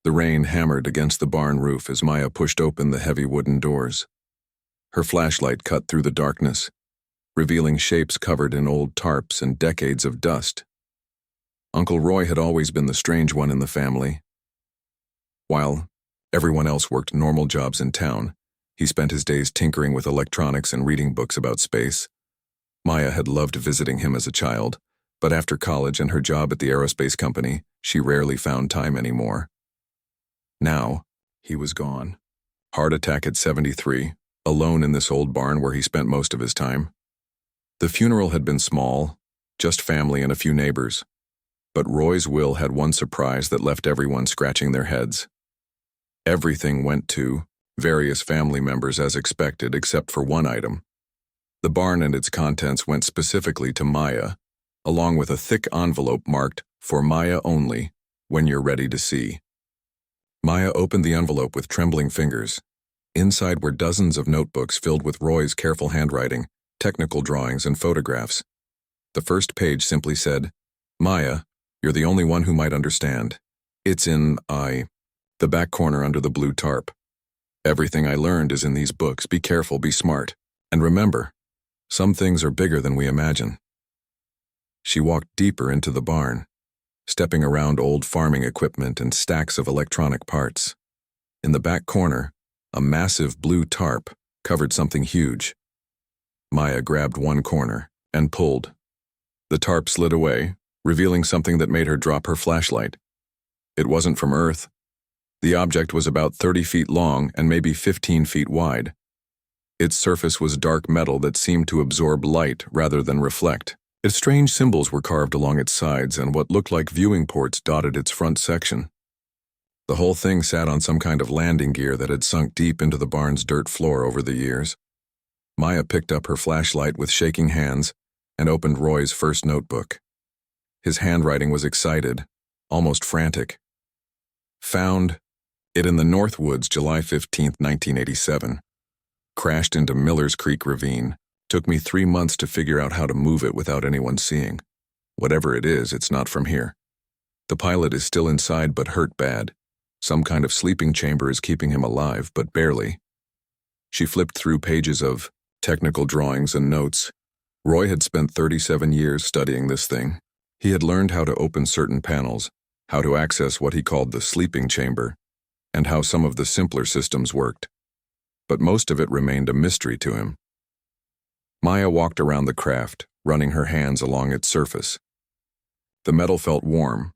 The rain hammered against the barn roof as Maya pushed open the heavy wooden doors. Her flashlight cut through the darkness, revealing shapes covered in old tarps and decades of dust. Uncle Roy had always been the strange one in the family. While everyone else worked normal jobs in town, he spent his days tinkering with electronics and reading books about space. Maya had loved visiting him as a child, but after college and her job at the aerospace company, she rarely found time anymore. Now, he was gone. Heart attack at 73, alone in this old barn where he spent most of his time. The funeral had been small, just family and a few neighbors. But Roy's will had one surprise that left everyone scratching their heads. Everything went to various family members as expected except for one item. The barn and its contents went specifically to Maya, along with a thick envelope marked, "For Maya only, when you're ready to see." Maya opened the envelope with trembling fingers. Inside were dozens of notebooks filled with Roy's careful handwriting, technical drawings, and photographs. The first page simply said, "Maya, you're the only one who might understand. It's in the back corner under the blue tarp. Everything I learned is in these books. Be careful, be smart. And remember, some things are bigger than we imagine." She walked deeper into the barn, stepping around old farming equipment and stacks of electronic parts. In the back corner, a massive blue tarp covered something huge. Maya grabbed one corner and pulled. The tarp slid away, revealing something that made her drop her flashlight. It wasn't from Earth. The object was about 30 feet long and maybe 15 feet wide. Its surface was dark metal that seemed to absorb light rather than reflect. Its strange symbols were carved along its sides, and what looked like viewing ports dotted its front section. The whole thing sat on some kind of landing gear that had sunk deep into the barn's dirt floor over the years. Maya picked up her flashlight with shaking hands and opened Roy's first notebook. His handwriting was excited, almost frantic. Found it in the North Woods, July 15, 1987. Crashed into Miller's Creek Ravine. Took me 3 months to figure out how to move it without anyone seeing. Whatever it is, it's not from here. The pilot is still inside but hurt bad. Some kind of sleeping chamber is keeping him alive, but barely. She flipped through pages of technical drawings and notes. Roy had spent 37 years studying this thing. He had learned how to open certain panels, how to access what he called the sleeping chamber, and how some of the simpler systems worked. But most of it remained a mystery to him. Maya walked around the craft, running her hands along its surface. The metal felt warm,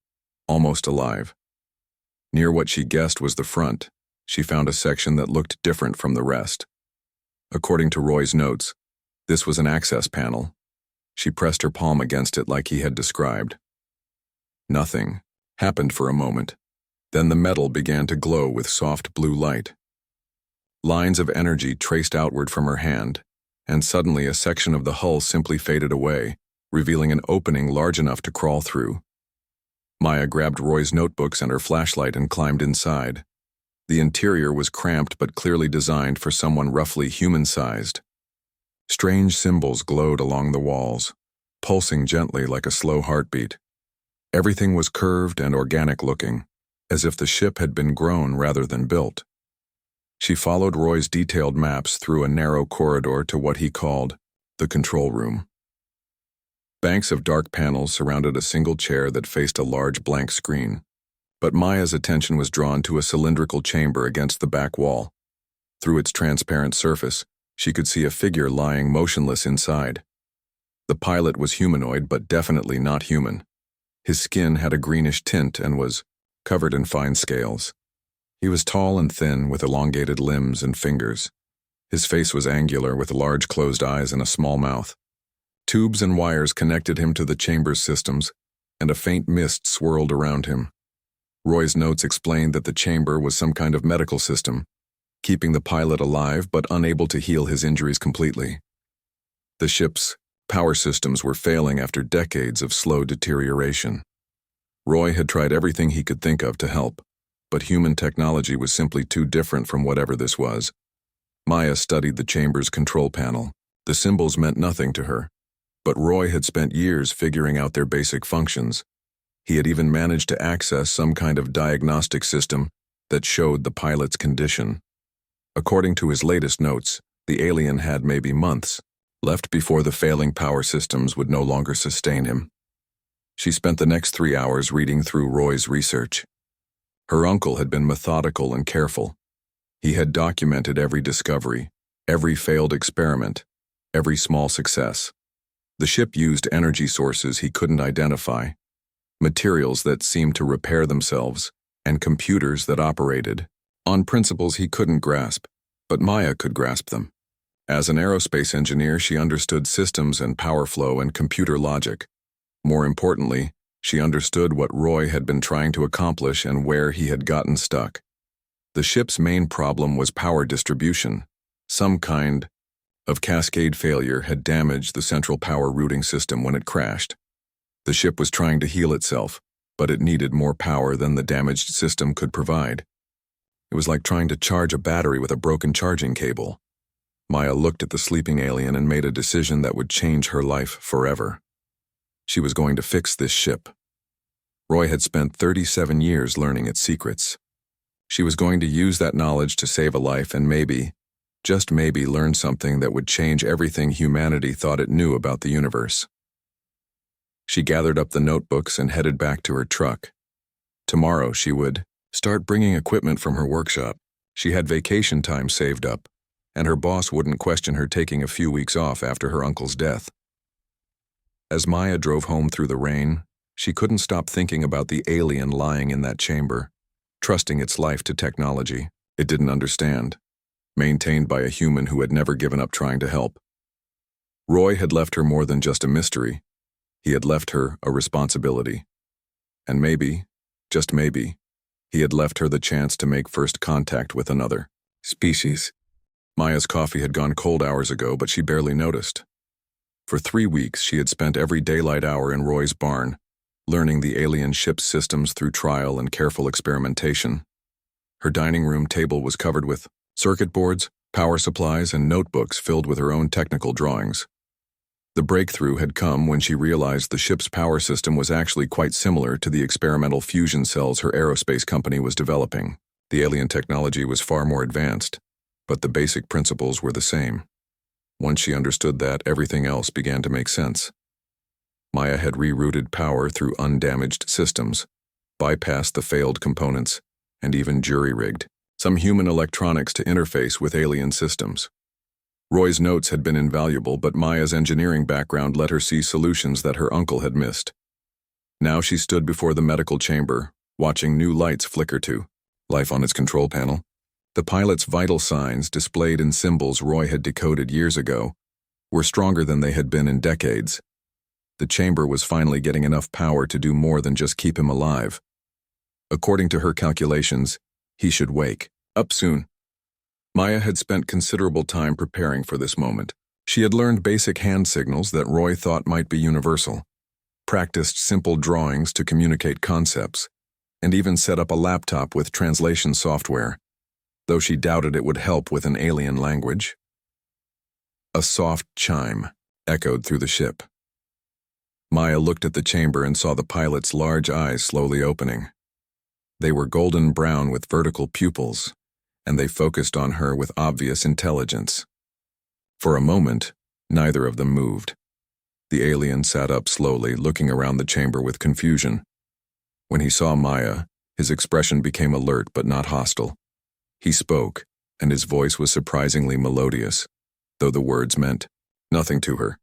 almost alive. Near what she guessed was the front, she found a section that looked different from the rest. According to Roy's notes, this was an access panel. She pressed her palm against it like he had described. Nothing happened for a moment. Then the metal began to glow with soft blue light. Lines of energy traced outward from her hand, and suddenly a section of the hull simply faded away, revealing an opening large enough to crawl through. Maya grabbed Roy's notebooks and her flashlight and climbed inside. The interior was cramped but clearly designed for someone roughly human-sized. Strange symbols glowed along the walls, pulsing gently like a slow heartbeat. Everything was curved and organic-looking, as if the ship had been grown rather than built. She followed Roy's detailed maps through a narrow corridor to what he called the control room. Banks of dark panels surrounded a single chair that faced a large blank screen, but Maya's attention was drawn to a cylindrical chamber against the back wall. Through its transparent surface, she could see a figure lying motionless inside. The pilot was humanoid but definitely not human. His skin had a greenish tint and was covered in fine scales. He was tall and thin, with elongated limbs and fingers. His face was angular, with large closed eyes and a small mouth. Tubes and wires connected him to the chamber's systems, and a faint mist swirled around him. Roy's notes explained that the chamber was some kind of medical system, keeping the pilot alive but unable to heal his injuries completely. The ship's power systems were failing after decades of slow deterioration. Roy had tried everything he could think of to help, but human technology was simply too different from whatever this was. Maya studied the chamber's control panel. The symbols meant nothing to her, but Roy had spent years figuring out their basic functions. He had even managed to access some kind of diagnostic system that showed the pilot's condition. According to his latest notes, the alien had maybe months left before the failing power systems would no longer sustain him. She spent the next 3 hours reading through Roy's research. Her uncle had been methodical and careful. He had documented every discovery, every failed experiment, every small success. The ship used energy sources he couldn't identify, materials that seemed to repair themselves, and computers that operated on principles he couldn't grasp, but Maya could grasp them. As an aerospace engineer, she understood systems and power flow and computer logic. More importantly, she understood what Roy had been trying to accomplish and where he had gotten stuck. The ship's main problem was power distribution. Some kind of cascade failure had damaged the central power routing system when it crashed. The ship was trying to heal itself, but it needed more power than the damaged system could provide. It was like trying to charge a battery with a broken charging cable. Maya looked at the sleeping alien and made a decision that would change her life forever. She was going to fix this ship. Roy had spent 37 years learning its secrets. She was going to use that knowledge to save a life and maybe, just maybe, learn something that would change everything humanity thought it knew about the universe. She gathered up the notebooks and headed back to her truck. Tomorrow she would start bringing equipment from her workshop. She had vacation time saved up, and her boss wouldn't question her taking a few weeks off after her uncle's death. As Maya drove home through the rain, she couldn't stop thinking about the alien lying in that chamber, trusting its life to technology it didn't understand, maintained by a human who had never given up trying to help. Roy had left her more than just a mystery. He had left her a responsibility. And maybe, just maybe, he had left her the chance to make first contact with another species. Maya's coffee had gone cold hours ago, but she barely noticed. For 3 weeks, she had spent every daylight hour in Roy's barn, learning the alien ship's systems through trial and careful experimentation. Her dining room table was covered with circuit boards, power supplies, and notebooks filled with her own technical drawings. The breakthrough had come when she realized the ship's power system was actually quite similar to the experimental fusion cells her aerospace company was developing. The alien technology was far more advanced, but the basic principles were the same. Once she understood that, everything else began to make sense. Maya had rerouted power through undamaged systems, bypassed the failed components, and even jury-rigged some human electronics to interface with alien systems. Roy's notes had been invaluable, but Maya's engineering background let her see solutions that her uncle had missed. Now she stood before the medical chamber, watching new lights flicker to life on its control panel. The pilot's vital signs, displayed in symbols Roy had decoded years ago, were stronger than they had been in decades. The chamber was finally getting enough power to do more than just keep him alive. According to her calculations, he should wake up soon. Maya had spent considerable time preparing for this moment. She had learned basic hand signals that Roy thought might be universal, practiced simple drawings to communicate concepts, and even set up a laptop with translation software, though she doubted it would help with an alien language. A soft chime echoed through the ship. Maya looked at the chamber and saw the pilot's large eyes slowly opening. They were golden brown with vertical pupils, and they focused on her with obvious intelligence. For a moment, neither of them moved. The alien sat up slowly, looking around the chamber with confusion. When he saw Maya, his expression became alert but not hostile. He spoke, and his voice was surprisingly melodious, though the words meant nothing to her.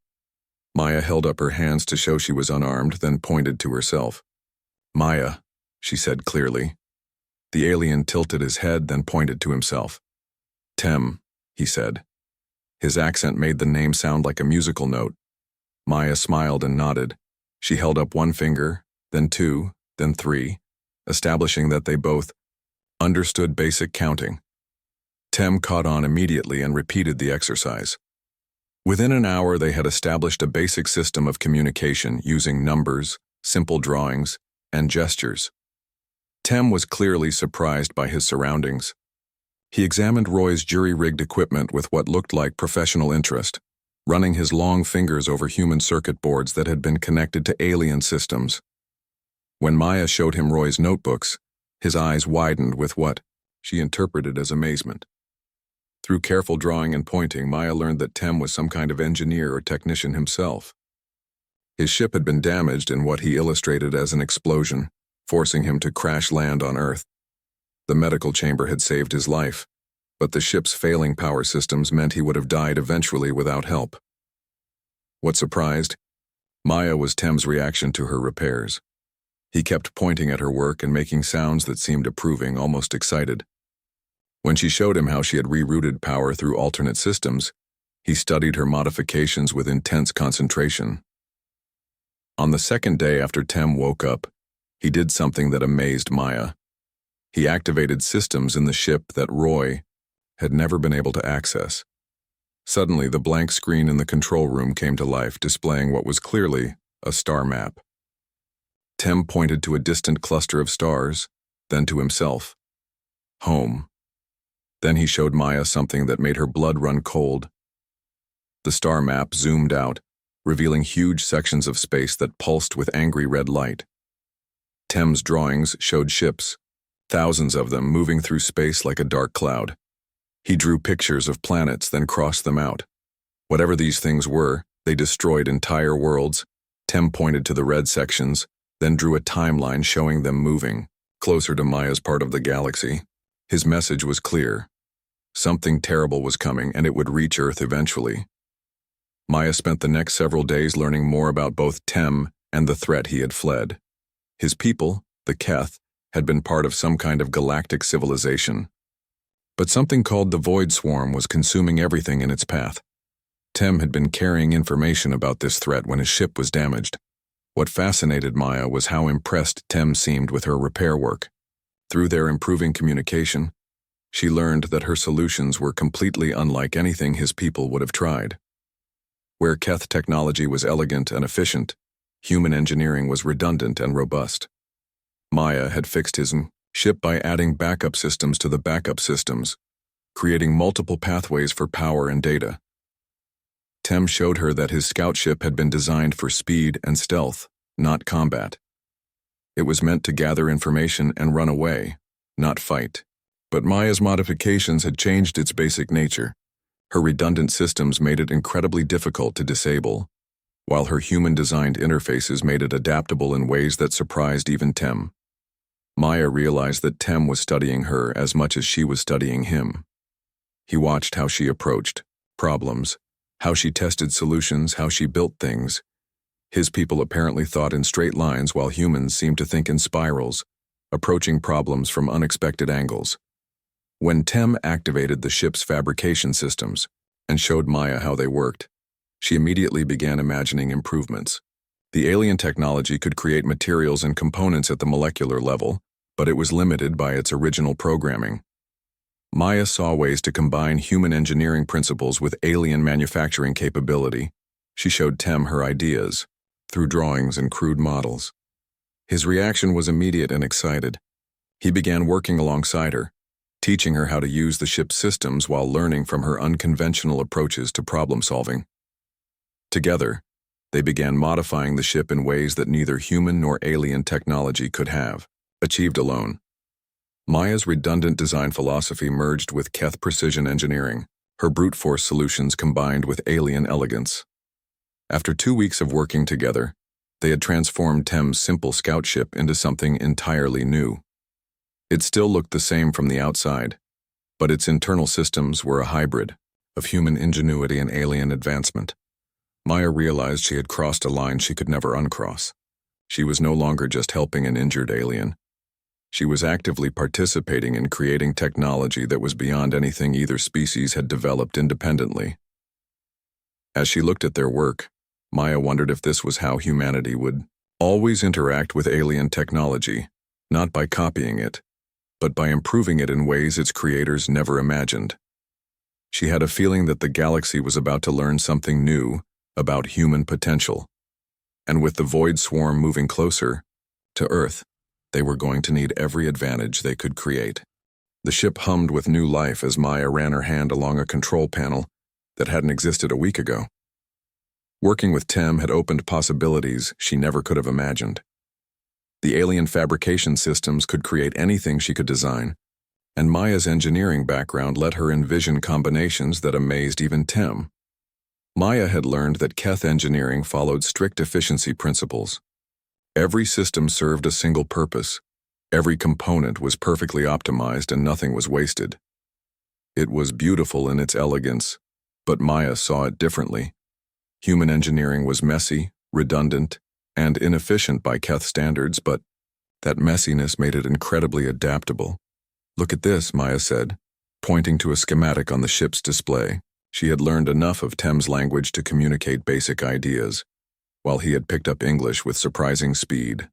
Maya held up her hands to show she was unarmed, then pointed to herself. "Maya," she said clearly. The alien tilted his head, then pointed to himself. "Tem," he said. His accent made the name sound like a musical note. Maya smiled and nodded. She held up one finger, then two, then three, establishing that they both understood basic counting. Tem caught on immediately and repeated the exercise. Within an hour, they had established a basic system of communication using numbers, simple drawings, and gestures. Tem was clearly surprised by his surroundings. He examined Roy's jury-rigged equipment with what looked like professional interest, running his long fingers over human circuit boards that had been connected to alien systems. When Maya showed him Roy's notebooks, his eyes widened with what she interpreted as amazement. Through careful drawing and pointing, Maya learned that Tem was some kind of engineer or technician himself. His ship had been damaged in what he illustrated as an explosion, forcing him to crash land on Earth. The medical chamber had saved his life, but the ship's failing power systems meant he would have died eventually without help. What surprised Maya was Tem's reaction to her repairs. He kept pointing at her work and making sounds that seemed approving, almost excited. When she showed him how she had rerouted power through alternate systems, he studied her modifications with intense concentration. On the second day after Tem woke up, he did something that amazed Maya. He activated systems in the ship that Roy had never been able to access. Suddenly, the blank screen in the control room came to life, displaying what was clearly a star map. Tem pointed to a distant cluster of stars, then to himself. Home. Then he showed Maya something that made her blood run cold. The star map zoomed out, revealing huge sections of space that pulsed with angry red light. Tem's drawings showed ships, thousands of them moving through space like a dark cloud. He drew pictures of planets, then crossed them out. Whatever these things were, they destroyed entire worlds. Tem pointed to the red sections, then drew a timeline showing them moving, closer to Maya's part of the galaxy. His message was clear. Something terrible was coming, and it would reach Earth eventually. Maya spent the next several days learning more about both Tem and the threat he had fled. His people, the Keth, had been part of some kind of galactic civilization. But something called the Void Swarm was consuming everything in its path. Tem had been carrying information about this threat when his ship was damaged. What fascinated Maya was how impressed Tem seemed with her repair work. Through their improving communication, she learned that her solutions were completely unlike anything his people would have tried. Where Keth technology was elegant and efficient, human engineering was redundant and robust. Maya had fixed his ship by adding backup systems to the backup systems, creating multiple pathways for power and data. Tem showed her that his scout ship had been designed for speed and stealth, not combat. It was meant to gather information and run away, not fight. But Maya's modifications had changed its basic nature. Her redundant systems made it incredibly difficult to disable, while her human-designed interfaces made it adaptable in ways that surprised even Tem. Maya realized that Tem was studying her as much as she was studying him. He watched how she approached problems, how she tested solutions, how she built things. His people apparently thought in straight lines while humans seemed to think in spirals, approaching problems from unexpected angles. When Tem activated the ship's fabrication systems and showed Maya how they worked, she immediately began imagining improvements. The alien technology could create materials and components at the molecular level, but it was limited by its original programming. Maya saw ways to combine human engineering principles with alien manufacturing capability. She showed Tem her ideas, through drawings and crude models. His reaction was immediate and excited. He began working alongside her, teaching her how to use the ship's systems while learning from her unconventional approaches to problem-solving. Together, they began modifying the ship in ways that neither human nor alien technology could have achieved alone. Maya's redundant design philosophy merged with Keth precision engineering, her brute force solutions combined with alien elegance. After 2 weeks of working together, they had transformed Tem's simple scout ship into something entirely new. It still looked the same from the outside, but its internal systems were a hybrid of human ingenuity and alien advancement. Maya realized she had crossed a line she could never uncross. She was no longer just helping an injured alien. She was actively participating in creating technology that was beyond anything either species had developed independently. As she looked at their work, Maya wondered if this was how humanity would always interact with alien technology, not by copying it, but by improving it in ways its creators never imagined. She had a feeling that the galaxy was about to learn something new about human potential. And with the Void Swarm moving closer to Earth, they were going to need every advantage they could create. The ship hummed with new life as Maya ran her hand along a control panel that hadn't existed a week ago. Working with Tem had opened possibilities she never could have imagined. The alien fabrication systems could create anything she could design, and Maya's engineering background let her envision combinations that amazed even Tem. Maya had learned that Keth engineering followed strict efficiency principles. Every system served a single purpose. Every component was perfectly optimized and nothing was wasted. It was beautiful in its elegance, but Maya saw it differently. Human engineering was messy, redundant, and inefficient by Keth standards, but that messiness made it incredibly adaptable. "Look at this," Maya said, pointing to a schematic on the ship's display. She had learned enough of Tem's language to communicate basic ideas, while he had picked up English with surprising speed.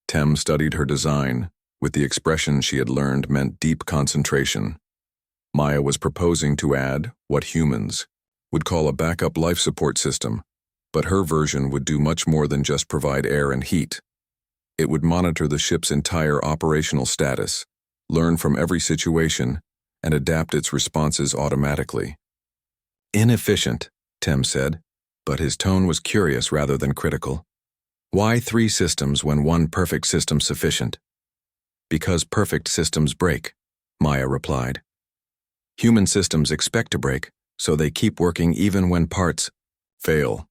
Tem studied her design, with the expression she had learned meant deep concentration. Maya was proposing to add what humans would call a backup life support system, but her version would do much more than just provide air and heat. It would monitor the ship's entire operational status, learn from every situation, and adapt its responses automatically. "Inefficient," Tem said, but his tone was curious rather than critical. "Why 3 systems when one perfect system sufficient?" "Because perfect systems break," Maya replied. "Human systems expect to break, so they keep working even when parts fail."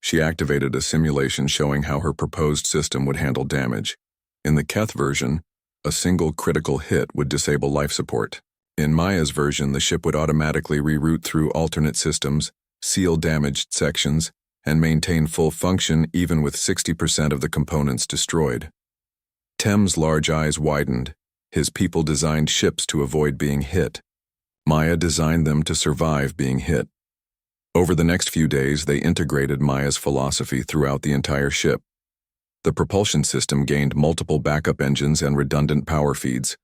She activated a simulation showing how her proposed system would handle damage. In the Keth version, a single critical hit would disable life support. In Maya's version, the ship would automatically reroute through alternate systems, seal damaged sections, and maintain full function even with 60% of the components destroyed. Tem's large eyes widened. His people designed ships to avoid being hit. Maya designed them to survive being hit. Over the next few days, they integrated Maya's philosophy throughout the entire ship. The propulsion system gained multiple backup engines and redundant power feeds.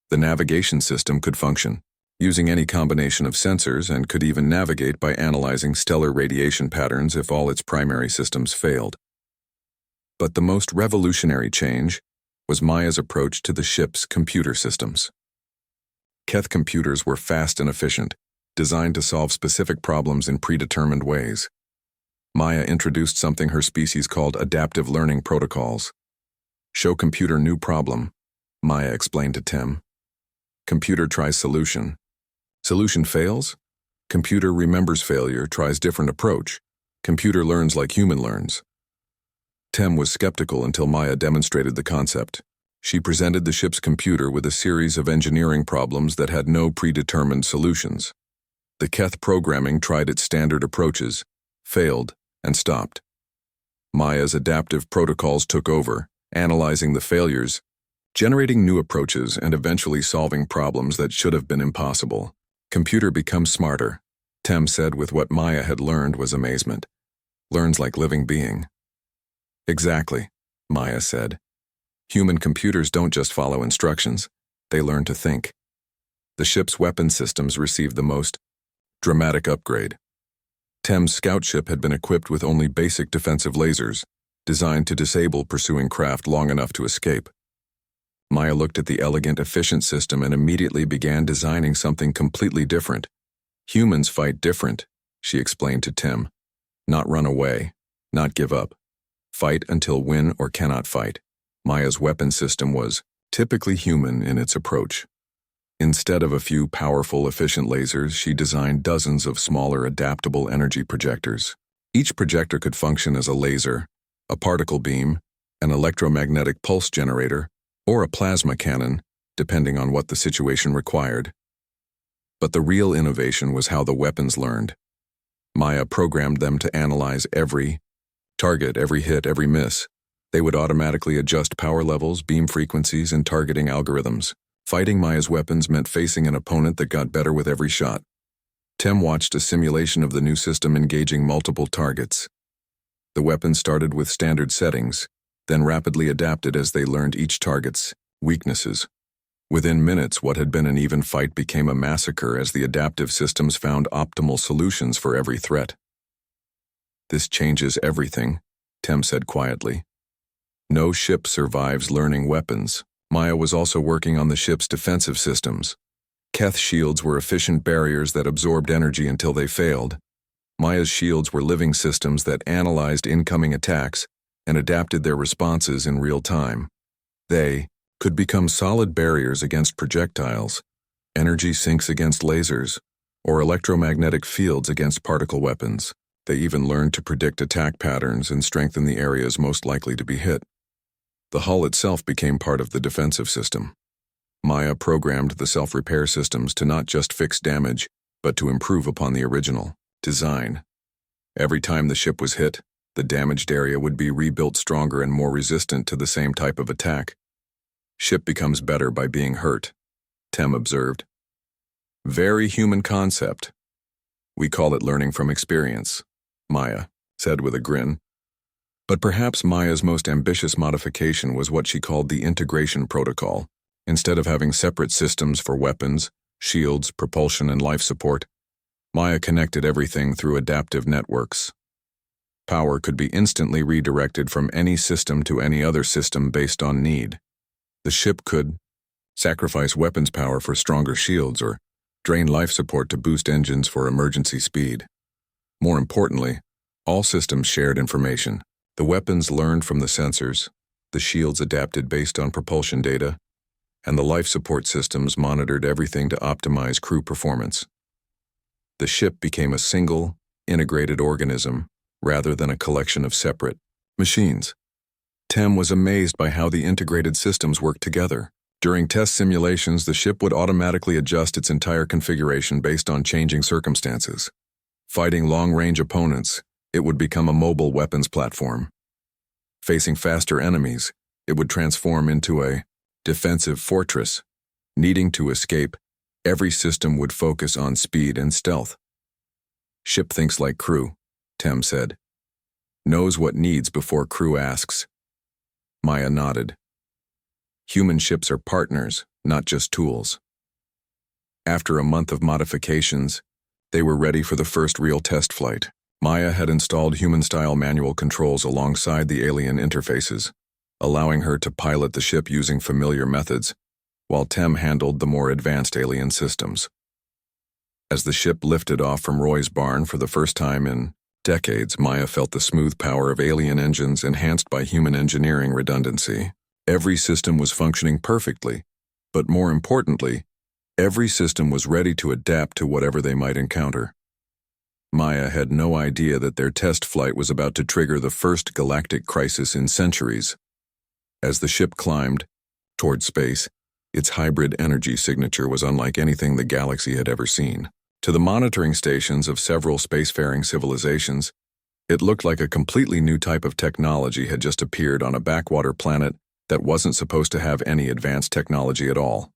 The navigation system could function, using any combination of sensors, and could even navigate by analyzing stellar radiation patterns if all its primary systems failed. But the most revolutionary change was Maya's approach to the ship's computer systems. Keth computers were fast and efficient, designed to solve specific problems in predetermined ways. Maya introduced something her species called adaptive learning protocols. "Show computer new problem," Maya explained to Tem. Computer tries solution. Solution fails? Computer remembers failure, tries different approach. Computer learns like human learns. Tem was skeptical until Maya demonstrated the concept. She presented the ship's computer with a series of engineering problems that had no predetermined solutions. The Keth programming tried its standard approaches, failed, and stopped. Maya's adaptive protocols took over, analyzing the failures, generating new approaches, and eventually solving problems that should have been impossible. "Computer becomes smarter," Tem said with what Maya had learned was amazement. "Learns like living being." "Exactly," Maya said. "Human computers don't just follow instructions, they learn to think." The ship's weapon systems received the most dramatic upgrade. Tem's scout ship had been equipped with only basic defensive lasers, designed to disable pursuing craft long enough to escape. Maya looked at the elegant, efficient system and immediately began designing something completely different. "Humans fight different," she explained to Tem. "Not run away, not give up. Fight until win or cannot fight." Maya's weapon system was typically human in its approach. Instead of a few powerful, efficient lasers, she designed dozens of smaller, adaptable energy projectors. Each projector could function as a laser, a particle beam, an electromagnetic pulse generator, or a plasma cannon, depending on what the situation required. But the real innovation was how the weapons learned. Maya programmed them to analyze every target, every hit, every miss. They would automatically adjust power levels, beam frequencies, and targeting algorithms. Fighting Maya's weapons meant facing an opponent that got better with every shot. Tem watched a simulation of the new system engaging multiple targets. The weapons started with standard settings, then rapidly adapted as they learned each target's weaknesses. Within minutes, what had been an even fight became a massacre as the adaptive systems found optimal solutions for every threat. "This changes everything," Tem said quietly. "No ship survives learning weapons." Maya was also working on the ship's defensive systems. Keth shields were efficient barriers that absorbed energy until they failed. Maya's shields were living systems that analyzed incoming attacks, and adapted their responses in real time. They could become solid barriers against projectiles, energy sinks against lasers, or electromagnetic fields against particle weapons. They even learned to predict attack patterns and strengthen the areas most likely to be hit. The hull itself became part of the defensive system. Maya programmed the self-repair systems to not just fix damage, but to improve upon the original design. Every time the ship was hit, the damaged area would be rebuilt stronger and more resistant to the same type of attack. Ship becomes better by being hurt, Tem observed. Very human concept. We call it learning from experience, Maya said with a grin. But perhaps Maya's most ambitious modification was what she called the integration protocol. Instead of having separate systems for weapons, shields, propulsion, and life support, Maya connected everything through adaptive networks. Power could be instantly redirected from any system to any other system based on need. The ship could sacrifice weapons power for stronger shields or drain life support to boost engines for emergency speed. More importantly, all systems shared information. The weapons learned from the sensors, the shields adapted based on propulsion data, and the life support systems monitored everything to optimize crew performance. The ship became a single, integrated organism rather than a collection of separate machines. Tem was amazed by how the integrated systems worked together. During test simulations, the ship would automatically adjust its entire configuration based on changing circumstances. Fighting long-range opponents, it would become a mobile weapons platform. Facing faster enemies, it would transform into a defensive fortress. Needing to escape, every system would focus on speed and stealth. Ship thinks like crew, Tem said. Knows what needs before crew asks. Maya nodded. Human ships are partners, not just tools. After a month of modifications, they were ready for the first real test flight. Maya had installed human-style manual controls alongside the alien interfaces, allowing her to pilot the ship using familiar methods, while Tem handled the more advanced alien systems. As the ship lifted off from Roy's barn for the first time in decades, Maya felt the smooth power of alien engines enhanced by human engineering redundancy. Every system was functioning perfectly, but more importantly, every system was ready to adapt to whatever they might encounter. Maya had no idea that their test flight was about to trigger the first galactic crisis in centuries. As the ship climbed toward space, its hybrid energy signature was unlike anything the galaxy had ever seen. To the monitoring stations of several spacefaring civilizations, it looked like a completely new type of technology had just appeared on a backwater planet that wasn't supposed to have any advanced technology at all.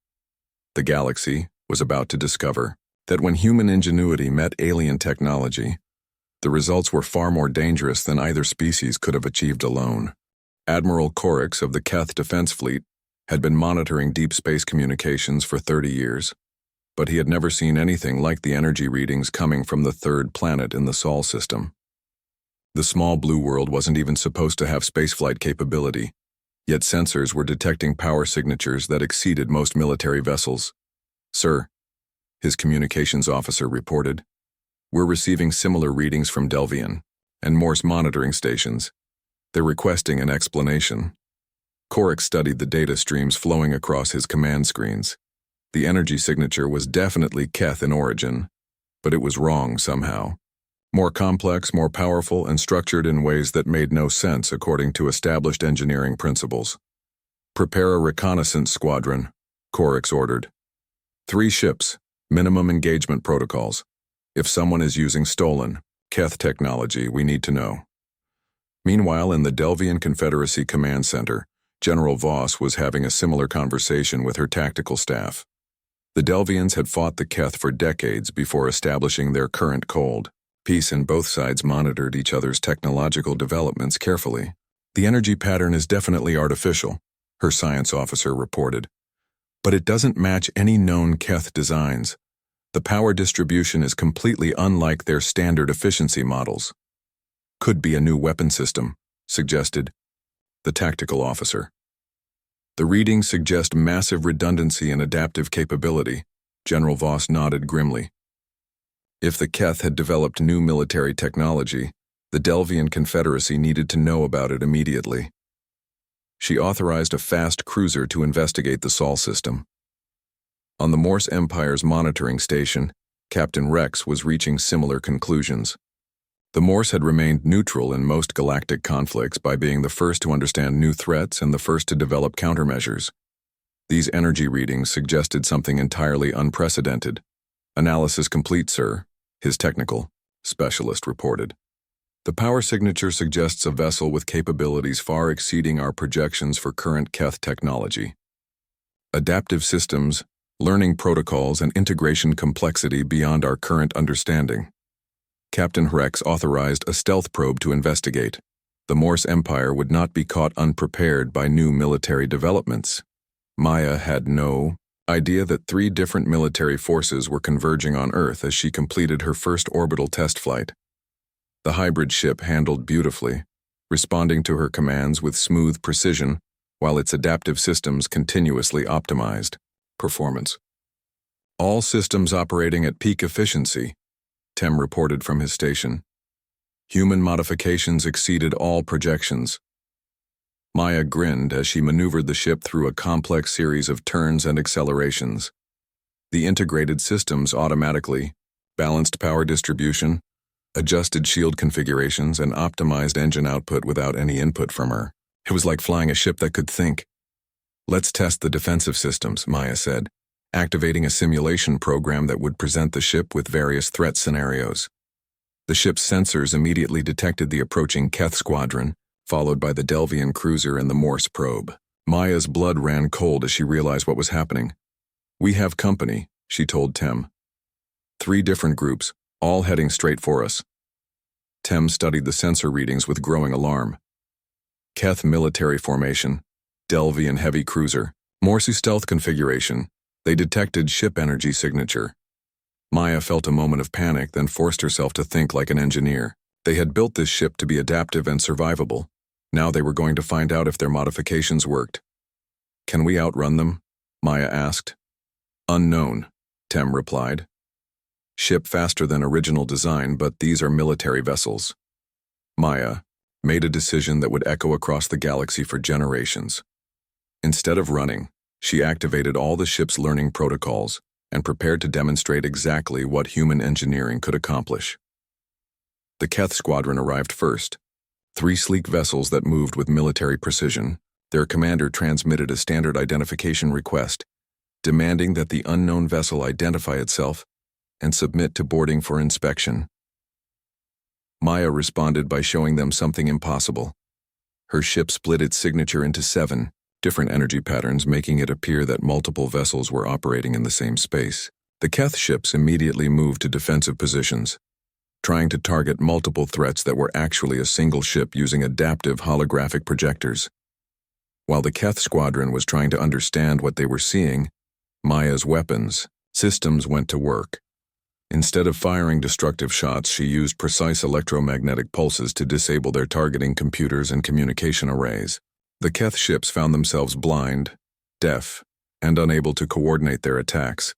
The galaxy was about to discover that when human ingenuity met alien technology, the results were far more dangerous than either species could have achieved alone. Admiral Corix of the Keth Defense Fleet had been monitoring deep space communications for 30 years, but he had never seen anything like the energy readings coming from the third planet in the Sol system. The small blue world wasn't even supposed to have spaceflight capability, yet sensors were detecting power signatures that exceeded most military vessels. "Sir," his communications officer reported, "we're receiving similar readings from Delvian and Morse monitoring stations. They're requesting an explanation." Corix studied the data streams flowing across his command screens. The energy signature was definitely Keth in origin, but it was wrong somehow. More complex, more powerful, and structured in ways that made no sense according to established engineering principles. "Prepare a reconnaissance squadron," Corix ordered. 3 ships, minimum engagement protocols. If someone is using stolen, Keth technology, we need to know. Meanwhile, in the Delvian Confederacy Command Center, General Voss was having a similar conversation with her tactical staff. The Delvians had fought the Keth for decades before establishing their current cold peace, and both sides monitored each other's technological developments carefully. "The energy pattern is definitely artificial," her science officer reported. "But it doesn't match any known Keth designs. The power distribution is completely unlike their standard efficiency models." "Could be a new weapon system," suggested the tactical officer. "The readings suggest massive redundancy and adaptive capability," General Voss nodded grimly. "If the Keth had developed new military technology, The Delvian Confederacy needed to know about it immediately. She authorized a fast cruiser to investigate the Sol system. On the Morse Empire's monitoring station, Captain Rex was reaching similar conclusions. The Morse had remained neutral in most galactic conflicts by being the first to understand new threats and the first to develop countermeasures. These energy readings suggested something entirely unprecedented. "Analysis complete, sir," his technical specialist reported. "The power signature suggests a vessel with capabilities far exceeding our projections for current Keth technology. Adaptive systems, learning protocols, and integration complexity beyond our current understanding." Captain Rex authorized a stealth probe to investigate. The Morse Empire would not be caught unprepared by new military developments. Maya had no idea that 3 different military forces were converging on Earth as she completed her first orbital test flight. The hybrid ship handled beautifully, responding to her commands with smooth precision, while its adaptive systems continuously optimized performance. "All systems operating at peak efficiency," Tem reported from his station. "Human modifications exceeded all projections." Maya grinned as she maneuvered the ship through a complex series of turns and accelerations. The integrated systems automatically balanced power distribution, adjusted shield configurations, and optimized engine output without any input from her. It was like flying a ship that could think. "Let's test the defensive systems," Maya said, activating a simulation program that would present the ship with various threat scenarios. The ship's sensors immediately detected the approaching Keth squadron, followed by the Delvian cruiser and the Morse probe. Maya's blood ran cold as she realized what was happening. "We have company," she told Tem. 3 different groups, all heading straight for us. Tem studied the sensor readings with growing alarm. Keth military formation, Delvian heavy cruiser, Morse stealth configuration. They detected ship energy signature. Maya felt a moment of panic, then forced herself to think like an engineer. They had built this ship to be adaptive and survivable. Now they were going to find out if their modifications worked. "Can we outrun them?" Maya asked. "Unknown," Tem replied. "Ship faster than original design, but these are military vessels." Maya made a decision that would echo across the galaxy for generations. Instead of running, she activated all the ship's learning protocols and prepared to demonstrate exactly what human engineering could accomplish. The Keth squadron arrived first. 3 sleek vessels that moved with military precision. Their commander transmitted a standard identification request, demanding that the unknown vessel identify itself and submit to boarding for inspection. Maya responded by showing them something impossible. Her ship split its signature into 7 different energy patterns, making it appear that multiple vessels were operating in the same space. The Keth ships immediately moved to defensive positions, trying to target multiple threats that were actually a single ship using adaptive holographic projectors. While the Keth squadron was trying to understand what they were seeing, Maya's weapons systems went to work. Instead of firing destructive shots, she used precise electromagnetic pulses to disable their targeting computers and communication arrays. The Keth ships found themselves blind, deaf, and unable to coordinate their attacks.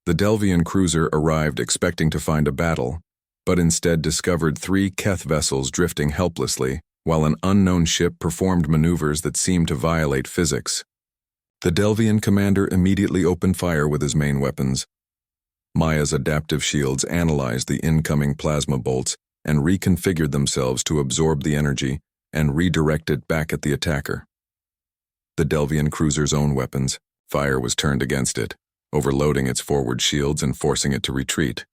The Delvian cruiser arrived expecting to find a battle, but instead discovered 3 Keth vessels drifting helplessly, while an unknown ship performed maneuvers that seemed to violate physics. The Delvian commander immediately opened fire with his main weapons. Maya's adaptive shields analyzed the incoming plasma bolts and reconfigured themselves to absorb the energy and redirect it back at the attacker. The Delvian cruiser's own weapons, fire was turned against it, overloading its forward shields and forcing it to retreat.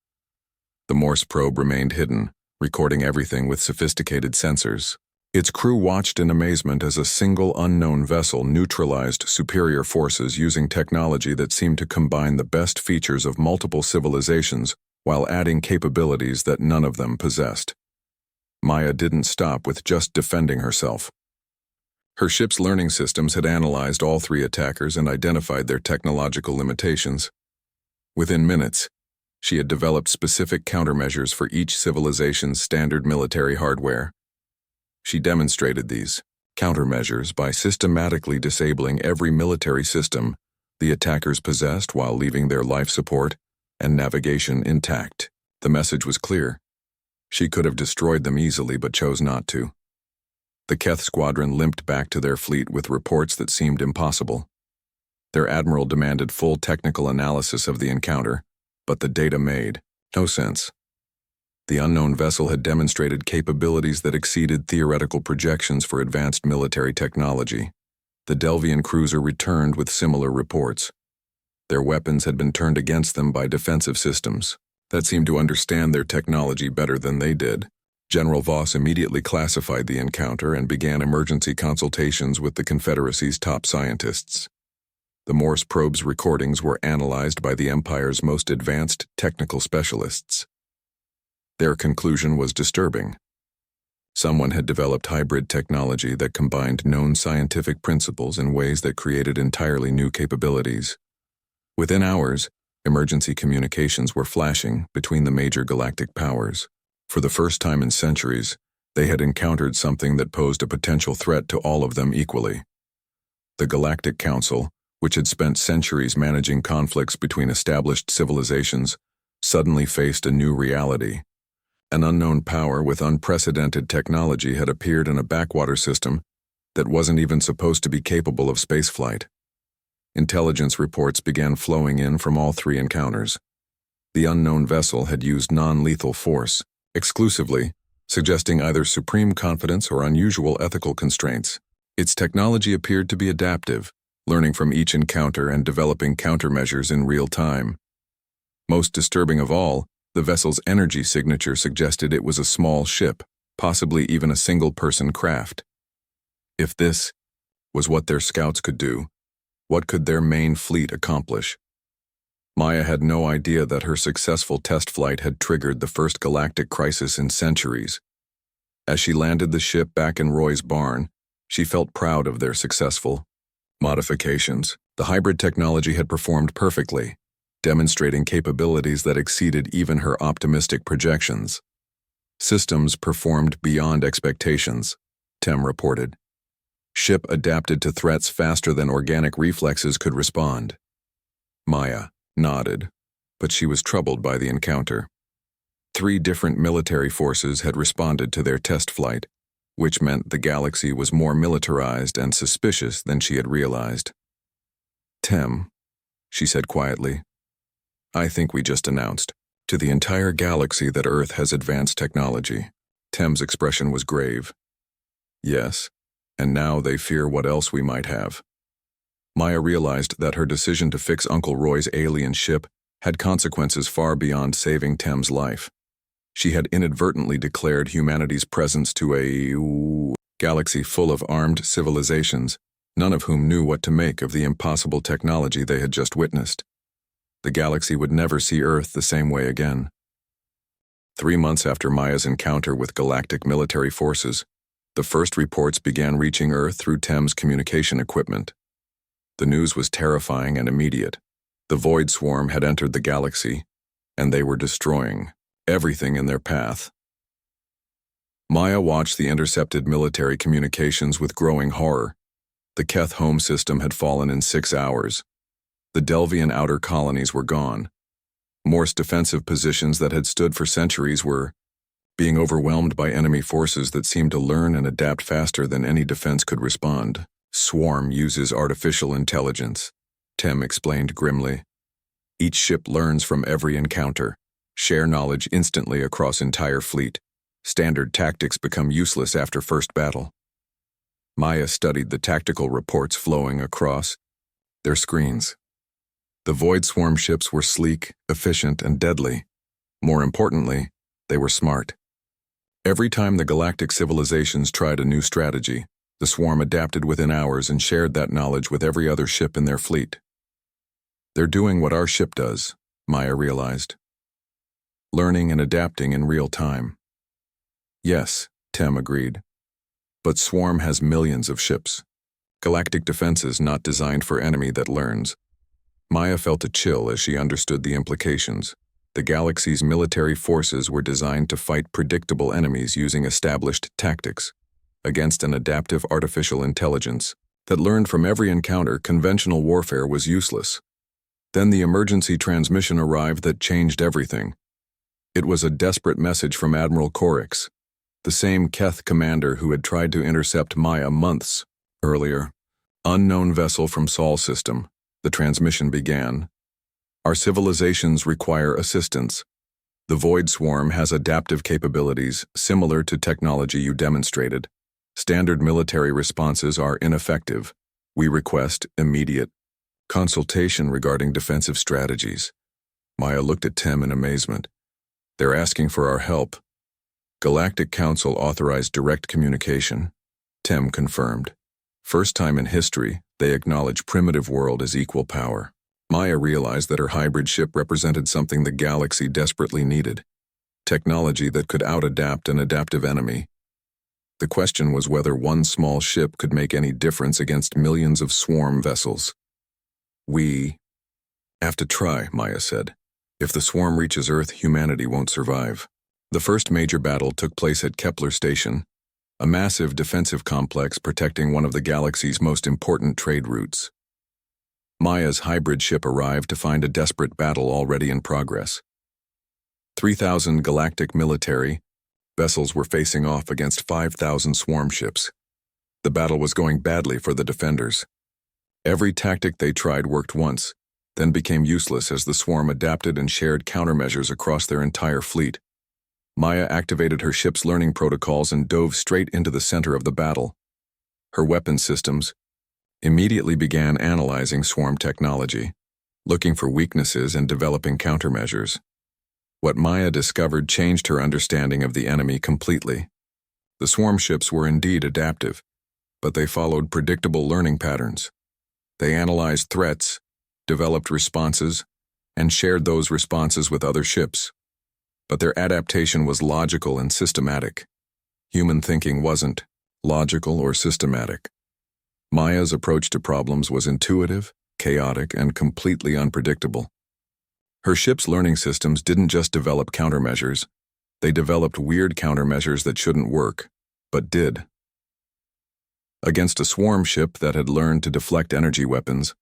The Morse probe remained hidden, recording everything with sophisticated sensors. Its crew watched in amazement as a single unknown vessel neutralized superior forces using technology that seemed to combine the best features of multiple civilizations while adding capabilities that none of them possessed. Maya didn't stop with just defending herself. Her ship's learning systems had analyzed all 3 attackers and identified their technological limitations. Within minutes, she had developed specific countermeasures for each civilization's standard military hardware. She demonstrated these countermeasures by systematically disabling every military system the attackers possessed while leaving their life support and navigation intact. The message was clear. She could have destroyed them easily but chose not to. The Keth squadron limped back to their fleet with reports that seemed impossible. Their admiral demanded full technical analysis of the encounter, but the data made no sense. The unknown vessel had demonstrated capabilities that exceeded theoretical projections for advanced military technology. The Delvian cruiser returned with similar reports. Their weapons had been turned against them by defensive systems that seemed to understand their technology better than they did. General Voss immediately classified the encounter and began emergency consultations with the Confederacy's top scientists. The Morse probe's recordings were analyzed by the Empire's most advanced technical specialists. Their conclusion was disturbing. Someone had developed hybrid technology that combined known scientific principles in ways that created entirely new capabilities. Within hours, emergency communications were flashing between the major galactic powers. For the first time in centuries, they had encountered something that posed a potential threat to all of them equally. The Galactic Council, which had spent centuries managing conflicts between established civilizations, suddenly faced a new reality. An unknown power with unprecedented technology had appeared in a backwater system that wasn't even supposed to be capable of spaceflight. Intelligence reports began flowing in from all three encounters. The unknown vessel had used non-lethal force, exclusively, suggesting either supreme confidence or unusual ethical constraints. Its technology appeared to be adaptive, learning from each encounter and developing countermeasures in real time. Most disturbing of all, the vessel's energy signature suggested it was a small ship, possibly even a single-person craft. If this was what their scouts could do, what could their main fleet accomplish? Maya had no idea that her successful test flight had triggered the first galactic crisis in centuries. As she landed the ship back in Roy's barn, she felt proud of their successful modifications. The hybrid technology had performed perfectly, demonstrating capabilities that exceeded even her optimistic projections. Systems performed beyond expectations, Tem reported. Ship adapted to threats faster than organic reflexes could respond. Maya nodded, but she was troubled by the encounter. 3 different military forces had responded to their test flight, which meant the galaxy was more militarized and suspicious than she had realized. Tem, she said quietly, I think we just announced to the entire galaxy that Earth has advanced technology. Tem's expression was grave. Yes, and now they fear what else we might have. Maya realized that her decision to fix Uncle Roy's alien ship had consequences far beyond saving Tem's life. She had inadvertently declared humanity's presence to a galaxy full of armed civilizations, none of whom knew what to make of the impossible technology they had just witnessed. The galaxy would never see Earth the same way again. 3 months after Maya's encounter with galactic military forces, the first reports began reaching Earth through Tem's communication equipment. The news was terrifying and immediate. The Void Swarm had entered the galaxy, and they were destroying everything in their path. Maya watched the intercepted military communications with growing horror. The Keth home system had fallen in 6 hours. The Delvian outer colonies were gone. Morse defensive positions that had stood for centuries were being overwhelmed by enemy forces that seemed to learn and adapt faster than any defense could respond. Swarm uses artificial intelligence, Tem explained grimly. Each ship learns from every encounter, share knowledge instantly across entire fleet. Standard tactics become useless after first battle. Maya studied the tactical reports flowing across their screens. The Void Swarm ships were sleek, efficient, and deadly. More importantly, they were smart. Every time the galactic civilizations tried a new strategy, the swarm adapted within hours and shared that knowledge with every other ship in their fleet. They're doing what our ship does, Maya realized. Learning and adapting in real time. Yes, Tem agreed. But Swarm has millions of ships. Galactic defenses not designed for enemy that learns. Maya felt a chill as she understood the implications. The galaxy's military forces were designed to fight predictable enemies using established tactics. Against an adaptive artificial intelligence that learned from every encounter, conventional warfare was useless. Then the emergency transmission arrived that changed everything. It was a desperate message from Admiral Corix, the same Keth commander who had tried to intercept Maya months earlier. Unknown vessel from Sol system. The transmission began. Our civilizations require assistance. The Void Swarm has adaptive capabilities similar to technology you demonstrated. Standard military responses are ineffective. We request immediate consultation regarding defensive strategies. Maya looked at Tim in amazement. They're asking for our help. Galactic Council authorized direct communication. Tim confirmed. First time in history, they acknowledge primitive world as equal power. Maya realized that her hybrid ship represented something the galaxy desperately needed. Technology that could out-adapt an adaptive enemy. The question was whether one small ship could make any difference against millions of swarm vessels. We have to try, Maya said. If the swarm reaches Earth, humanity won't survive. The first major battle took place at Kepler Station, a massive defensive complex protecting one of the galaxy's most important trade routes. Maya's hybrid ship arrived to find a desperate battle already in progress. 3,000 galactic military vessels were facing off against 5,000 swarm ships. The battle was going badly for the defenders. Every tactic they tried worked once, then became useless as the swarm adapted and shared countermeasures across their entire fleet. Maya activated her ship's learning protocols and dove straight into the center of the battle. Her weapon systems immediately began analyzing swarm technology, looking for weaknesses and developing countermeasures. What Maya discovered changed her understanding of the enemy completely. The swarm ships were indeed adaptive, but they followed predictable learning patterns. They analyzed threats, developed responses, and shared those responses with other ships. But their adaptation was logical and systematic. Human thinking wasn't logical or systematic. Maya's approach to problems was intuitive, chaotic, and completely unpredictable. Her ship's learning systems didn't just develop countermeasures, they developed weird countermeasures that shouldn't work, but did. Against a swarm ship that had learned to deflect energy weapons,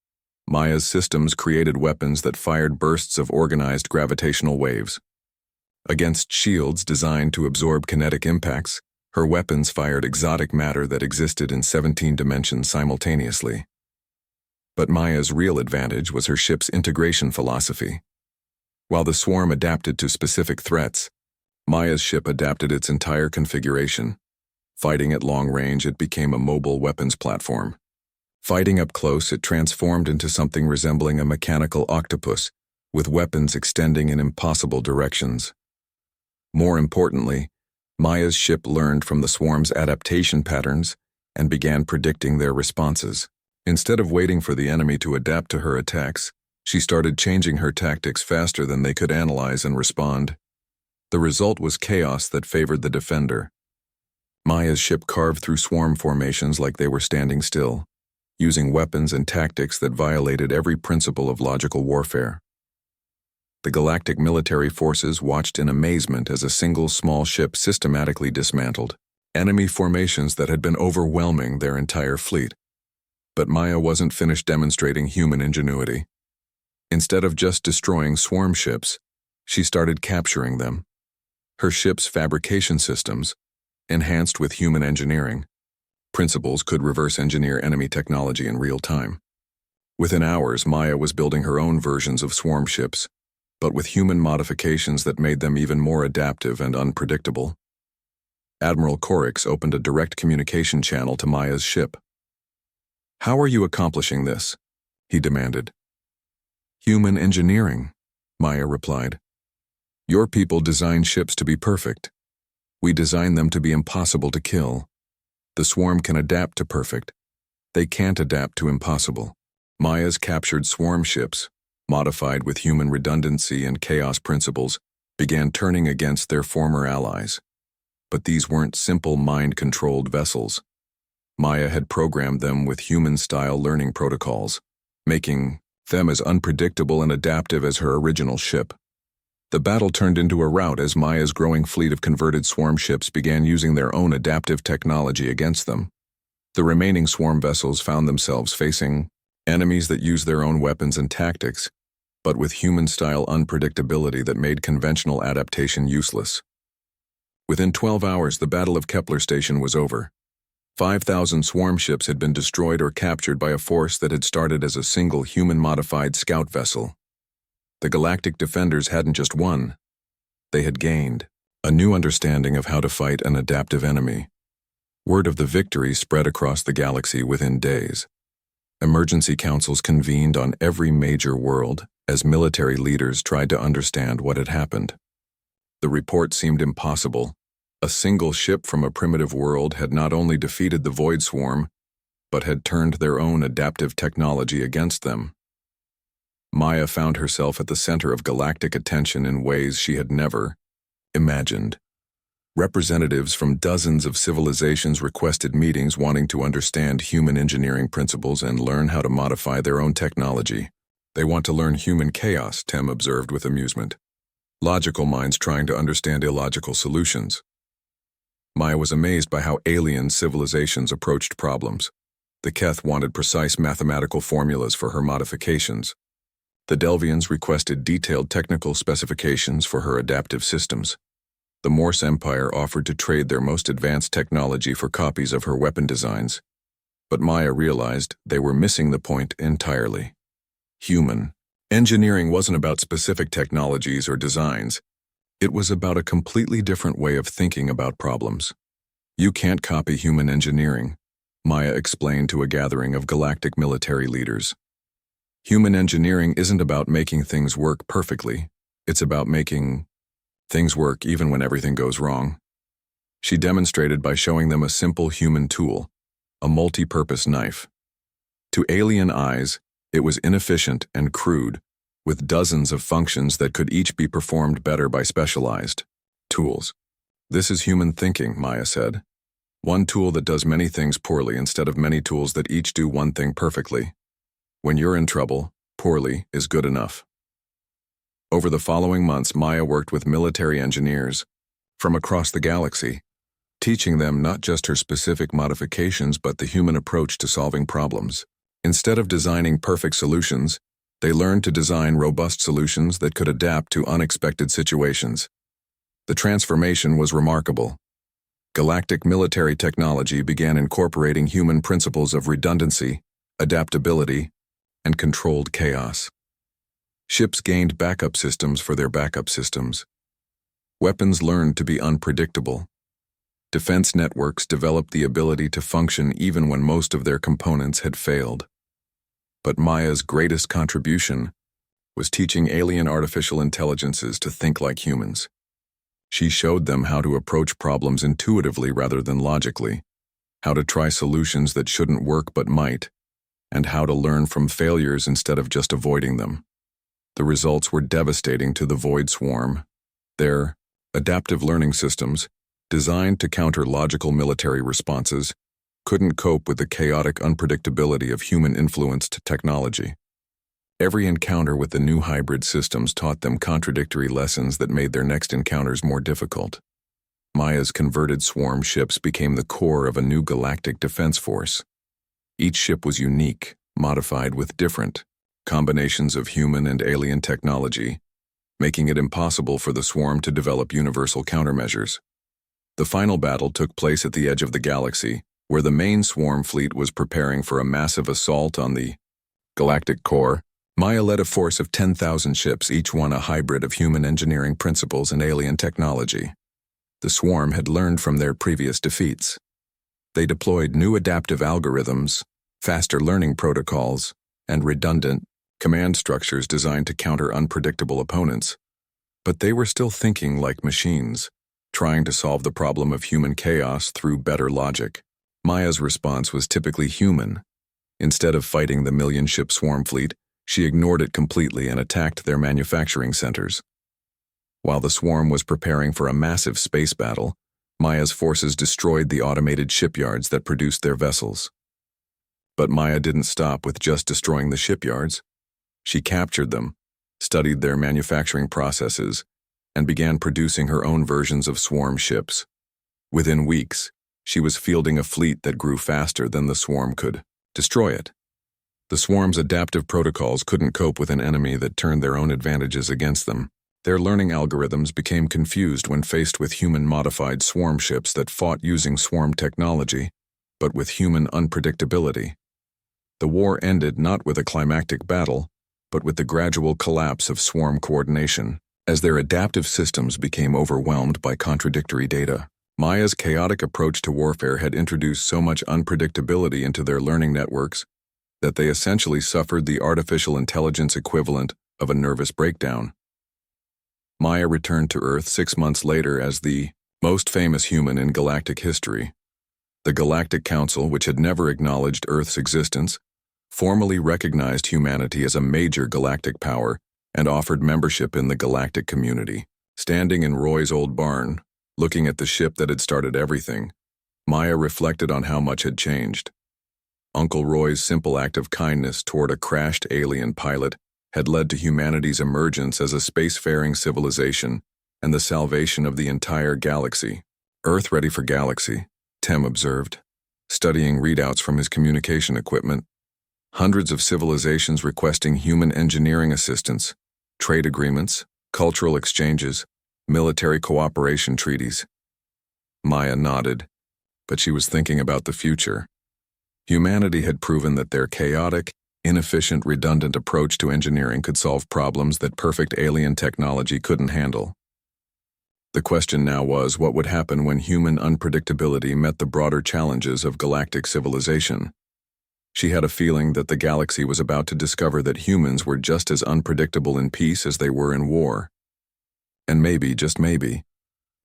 Maya's systems created weapons that fired bursts of organized gravitational waves. Against shields designed to absorb kinetic impacts, her weapons fired exotic matter that existed in 17 dimensions simultaneously. But Maya's real advantage was her ship's integration philosophy. While the swarm adapted to specific threats, Maya's ship adapted its entire configuration. Fighting at long range, it became a mobile weapons platform. Fighting up close, it transformed into something resembling a mechanical octopus, with weapons extending in impossible directions. More importantly, Maya's ship learned from the swarm's adaptation patterns and began predicting their responses. Instead of waiting for the enemy to adapt to her attacks, she started changing her tactics faster than they could analyze and respond. The result was chaos that favored the defender. Maya's ship carved through swarm formations like they were standing still, using weapons and tactics that violated every principle of logical warfare. The galactic military forces watched in amazement as a single small ship systematically dismantled enemy formations that had been overwhelming their entire fleet. But Maya wasn't finished demonstrating human ingenuity. Instead of just destroying swarm ships, she started capturing them. Her ship's fabrication systems, enhanced with human engineering principles, could reverse engineer enemy technology in real time. Within hours, Maya was building her own versions of swarm ships, but with human modifications that made them even more adaptive and unpredictable. Admiral Corix opened a direct communication channel to Maya's ship. "How are you accomplishing this?" he demanded. "Human engineering," Maya replied. "Your people design ships to be perfect. We design them to be impossible to kill. The swarm can adapt to perfect. They can't adapt to impossible." Maya's captured swarm ships, modified with human redundancy and chaos principles, began turning against their former allies. But these weren't simple mind-controlled vessels. Maya had programmed them with human-style learning protocols, making them as unpredictable and adaptive as her original ship. The battle turned into a rout as Maya's growing fleet of converted swarm ships began using their own adaptive technology against them. The remaining swarm vessels found themselves facing enemies that used their own weapons and tactics, but with human-style unpredictability that made conventional adaptation useless. Within 12 hours, the Battle of Kepler Station was over. 5,000 swarm ships had been destroyed or captured by a force that had started as a single human-modified scout vessel. The Galactic Defenders hadn't just won. They had gained a new understanding of how to fight an adaptive enemy. Word of the victory spread across the galaxy within days. Emergency councils convened on every major world as military leaders tried to understand what had happened. The report seemed impossible. A single ship from a primitive world had not only defeated the Void Swarm, but had turned their own adaptive technology against them. Maya found herself at the center of galactic attention in ways she had never imagined. Representatives from dozens of civilizations requested meetings wanting to understand human engineering principles and learn how to modify their own technology. They want to learn human chaos, Tem observed with amusement. Logical minds trying to understand illogical solutions. Maya was amazed by how alien civilizations approached problems. The Keth wanted precise mathematical formulas for her modifications. The Delvians requested detailed technical specifications for her adaptive systems. The Morse Empire offered to trade their most advanced technology for copies of her weapon designs. But Maya realized they were missing the point entirely. Human engineering wasn't about specific technologies or designs. It was about a completely different way of thinking about problems. You can't copy human engineering, Maya explained to a gathering of galactic military leaders. Human engineering isn't about making things work perfectly. It's about making things work even when everything goes wrong. She demonstrated by showing them a simple human tool, a multi-purpose knife. To alien eyes, it was inefficient and crude, with dozens of functions that could each be performed better by specialized tools. This is human thinking, Maya said. One tool that does many things poorly instead of many tools that each do one thing perfectly. When you're in trouble, poorly is good enough. Over the following months, Maya worked with military engineers from across the galaxy, teaching them not just her specific modifications but the human approach to solving problems. Instead of designing perfect solutions, they learned to design robust solutions that could adapt to unexpected situations. The transformation was remarkable. Galactic military technology began incorporating human principles of redundancy, adaptability, and controlled chaos. Ships gained backup systems for their backup systems. Weapons learned to be unpredictable. Defense networks developed the ability to function even when most of their components had failed. But Maya's greatest contribution was teaching alien artificial intelligences to think like humans. She showed them how to approach problems intuitively rather than logically, how to try solutions that shouldn't work but might, and how to learn from failures instead of just avoiding them. The results were devastating to the Void Swarm. Their adaptive learning systems, designed to counter logical military responses, couldn't cope with the chaotic unpredictability of human-influenced technology. Every encounter with the new hybrid systems taught them contradictory lessons that made their next encounters more difficult. Maya's converted swarm ships became the core of a new galactic defense force. Each ship was unique, modified with different combinations of human and alien technology, making it impossible for the swarm to develop universal countermeasures. The final battle took place at the edge of the galaxy, where the main swarm fleet was preparing for a massive assault on the galactic core. Maya led a force of 10,000 ships, each one a hybrid of human engineering principles and alien technology. The swarm had learned from their previous defeats. They deployed new adaptive algorithms, faster learning protocols, and redundant command structures designed to counter unpredictable opponents. But they were still thinking like machines, trying to solve the problem of human chaos through better logic. Maya's response was typically human. Instead of fighting the million-ship swarm fleet, she ignored it completely and attacked their manufacturing centers. While the swarm was preparing for a massive space battle, Maya's forces destroyed the automated shipyards that produced their vessels. But Maya didn't stop with just destroying the shipyards. She captured them, studied their manufacturing processes, and began producing her own versions of swarm ships. Within weeks, she was fielding a fleet that grew faster than the swarm could destroy it. The swarm's adaptive protocols couldn't cope with an enemy that turned their own advantages against them. Their learning algorithms became confused when faced with human-modified swarm ships that fought using swarm technology, but with human unpredictability. The war ended not with a climactic battle, but with the gradual collapse of swarm coordination, as their adaptive systems became overwhelmed by contradictory data. Maya's chaotic approach to warfare had introduced so much unpredictability into their learning networks that they essentially suffered the artificial intelligence equivalent of a nervous breakdown. Maya returned to Earth 6 months later as the most famous human in galactic history. The Galactic Council, which had never acknowledged Earth's existence, formally recognized humanity as a major galactic power and offered membership in the galactic community. Standing in Roy's old barn, looking at the ship that had started everything, Maya reflected on how much had changed. Uncle Roy's simple act of kindness toward a crashed alien pilot had led to humanity's emergence as a spacefaring civilization and the salvation of the entire galaxy. Earth ready for galaxy, Tem observed, studying readouts from his communication equipment. Hundreds of civilizations requesting human engineering assistance, trade agreements, cultural exchanges, military cooperation treaties. Maya nodded, but she was thinking about the future. Humanity had proven that their chaotic, inefficient, redundant approach to engineering could solve problems that perfect alien technology couldn't handle. The question now was, what would happen when human unpredictability met the broader challenges of galactic civilization? She had a feeling that the galaxy was about to discover that humans were just as unpredictable in peace as they were in war. And maybe, just maybe,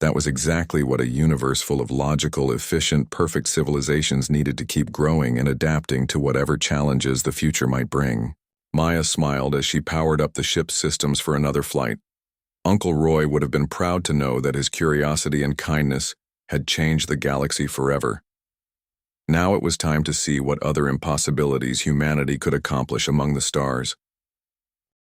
that was exactly what a universe full of logical, efficient, perfect civilizations needed to keep growing and adapting to whatever challenges the future might bring. Maya smiled as she powered up the ship's systems for another flight. Uncle Roy would have been proud to know that his curiosity and kindness had changed the galaxy forever. Now it was time to see what other impossibilities humanity could accomplish among the stars.